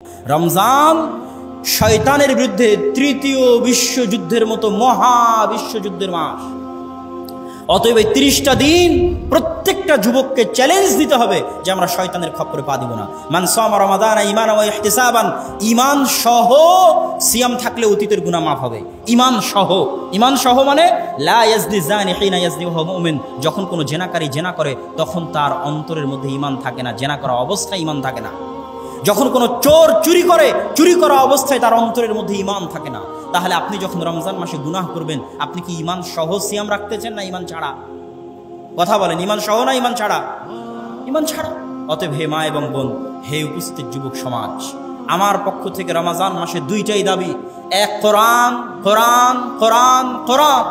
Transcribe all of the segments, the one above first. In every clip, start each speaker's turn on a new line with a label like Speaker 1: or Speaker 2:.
Speaker 1: রমজান শয়তানের বিরুদ্ধে তৃতীয় বিশ্বযুদ্ধের মতো মহা বিশ্বযুদ্ধের মাস। অতএব এই 30টা দিন প্রত্যেকটা যুবককে চ্যালেঞ্জ দিতে হবে যে আমরা শয়তানের খপ্পরে পা দিব না। মান সামা রমাদান ঈমানান ওয়া ইহতিসাবান, ঈমান সহ সিয়াম থাকলে অতীতের গুনাহ মাফ হবে। ঈমান সহ মানে লা ইয়াজনি জানি হিনা ইয়াজনি ওয়া হুয়া মুমিন। যখন কোনো জেনাকারী জেনা করে তখন তার অন্তরের মধ্যে ঈমান থাকে না, জেনা করা অবস্থায় ঈমান থাকে না। যখন কোনো চোর চুরি করে, চুরি করা অবস্থায় তার অন্তরের মধ্যে ঈমান থাকে না। তাহলে আপনি যখন রমজান মাসে গুনাহ করবেন, আপনি কি ঈমান সহ সিয়াম রাখতেছেন না ঈমান ছাড়া? কথা বলেন, ঈমান সহ না ঈমান ছাড়া? ঈমান ছাড়া। অতএব হে মা এবং বোন, হে উপস্থিত যুবক সমাজ, আমার পক্ষ থেকে রমজান মাসে দুইটাই দাবি। এক, কোরআন কোরআন কোরআন কোরআন।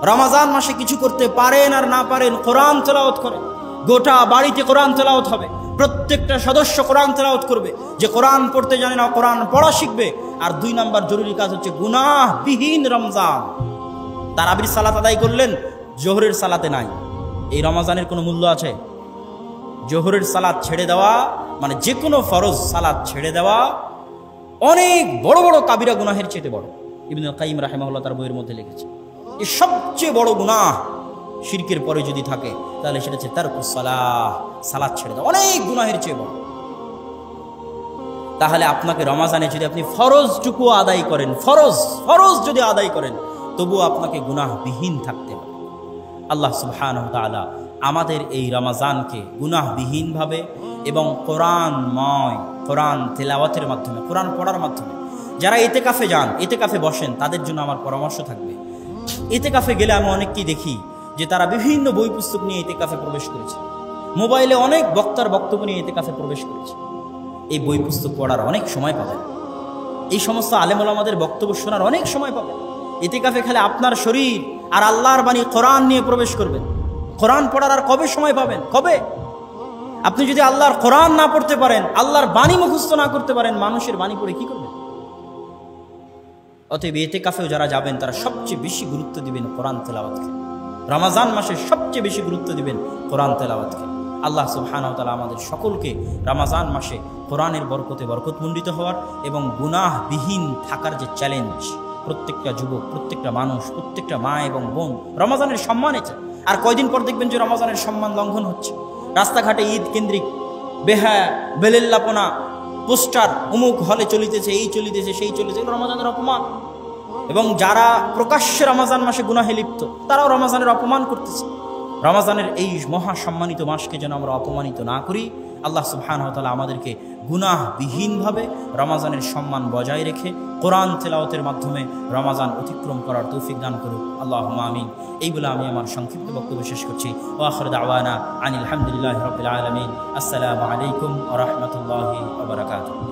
Speaker 1: রমজান মাসে কিছু করতে পারেন আর না পারেন, কোরআন তেলাওয়াত করেন। গোটা বাড়িতে কোরআন তেলাওয়াত হবে, প্রত্যেকটা সদস্য কোরআন তেলাওয়াত করবে। যে কোরআন পড়তে জানে না কোরআন পড়া শিখবে। আর 2 নাম্বার জরুরি কাজ হচ্ছে গুনাহবিহীন রমজান। তারাবির সালাত আদায় করলেন, জোহরের সালাতে নাই। এই রমজানের কোনো মূল্য আছে? জোহরের সালাত ছেড়ে দেওয়া মানে যে কোনো ফরজ সালাত ছেড়ে দেওয়া অনেক বড় বড় কাবিরা গুনাহের চেয়ে বড়। ইবনুল কাইয়িম রাহিমাহুল্লাহ তার বইয়ের মধ্যে লিখেছে এই সবচেয়ে বড় গুনাহ শিরকের পরে যদি থাকে তাহলে সেটা হচ্ছে তারকুস সালাহ, সালাত ছেড়ে দেওয়া, অনেক গুনাহের চেয়ে বড়। তাহলে আপনাকে রমজানে যদি আপনি ফরজটুকু আদায় করেন, ফরজ যদি আদায় করেন, তবুও আপনাকে গুনাহবিহীন থাকতে হবে। আল্লাহ সুবহানাহু ওয়া তাআলা আমাদের এই রমজানকে গুনাহবিহীনভাবে এবং কোরআনময়, কোরআন তেলাওয়াতের মাধ্যমে, কোরআন পড়ার মাধ্যমে, যারা ইতিকাফে যান, ইতিকাফে বসেন, তাদের জন্য আমার পরামর্শ থাকবে। ইতিকাফে গেলে আমি অনেককেই দেখি যে তারা বিভিন্ন বই পুস্তক নিয়ে ইতিকাফে প্রবেশ করেছে, মোবাইলে অনেক বক্তার বক্তব্য নিয়ে ইতিকাফে প্রবেশ করেছে। এই বই পুস্তক পড়ার অনেক সময় পাবেন, এই সমস্ত আলেম ওলামাদের বক্তব্য শোনার অনেক সময় পাবেন। ইতিকাফে খেলে আপনার শরীর আর আল্লাহর বাণী কোরআন নিয়ে প্রবেশ করবেন। কোরআন পড়ার আর কবে সময় পাবেন? কবে? আপনি যদি আল্লাহর কোরআন না পড়তে পারেন, আল্লাহর বাণী মুখস্থ না করতে পারেন, মানুষের বাণী পড়ে কি করবেন? অতএব ইতিকাফেও যারা যাবেন তারা সবচেয়ে বেশি গুরুত্ব দিবেন কোরআন তেলাওয়াতকে। রমজান মাসে সবচেয়ে বেশি গুরুত্ব দিবেন কোরআন তেলাওয়াতকে। আল্লাহ সুবহানাহু ওয়া তাআলা আমাদের সকলকে রমজান মাসে কোরআনের বরকতে বরকতমণ্ডিত হওয়ার এবং গুনাহবিহীন থাকার যে চ্যালেঞ্জ, প্রত্যেকটা যুবক, প্রত্যেকটা মানুষ, প্রত্যেকটা মা এবং বোন রমজানের সম্মান আছে। আর কয়দিন পর দেখবেন যে রমজানের সম্মান লঙ্ঘন হচ্ছে। রাস্তাঘাটে ঈদ কেন্দ্রিক বেহায়া বেলেল্লাপনা, পোস্টার, অমুক হলে চলিতেছে, এই চলিতেছে, সেই চলিতেছে, রমজানের অপমান। এবং যারা প্রকাশ্যে রমজান মাসে গুনাহে লিপ্ত, তারাও রমজানের অপমান করতেছে। রমজানের এই মহা সম্মানিত মাসকে যেন আমরা অপমানিত না করি। আল্লাহ সুবহানাহু ওয়া তাআলা আমাদেরকে গুনাহবিহীনভাবে রমজানের সম্মান বজায় রেখে কোরআন তেলাওয়াতের মাধ্যমে রমজান অতিক্রম করার তৌফিক দান করুক। আল্লাহুম্মা আমিন। এই বলে আমি আমার সংক্ষিপ্ত বক্তব্য শেষ করছি। ওয়া আখিরু দাওয়ানা আনিল হামদুলিল্লাহি রাব্বিল আলামিন। আসসালামু আলাইকুম ওয়া রাহমাতুল্লাহি ওয়া বারাকাতুহু।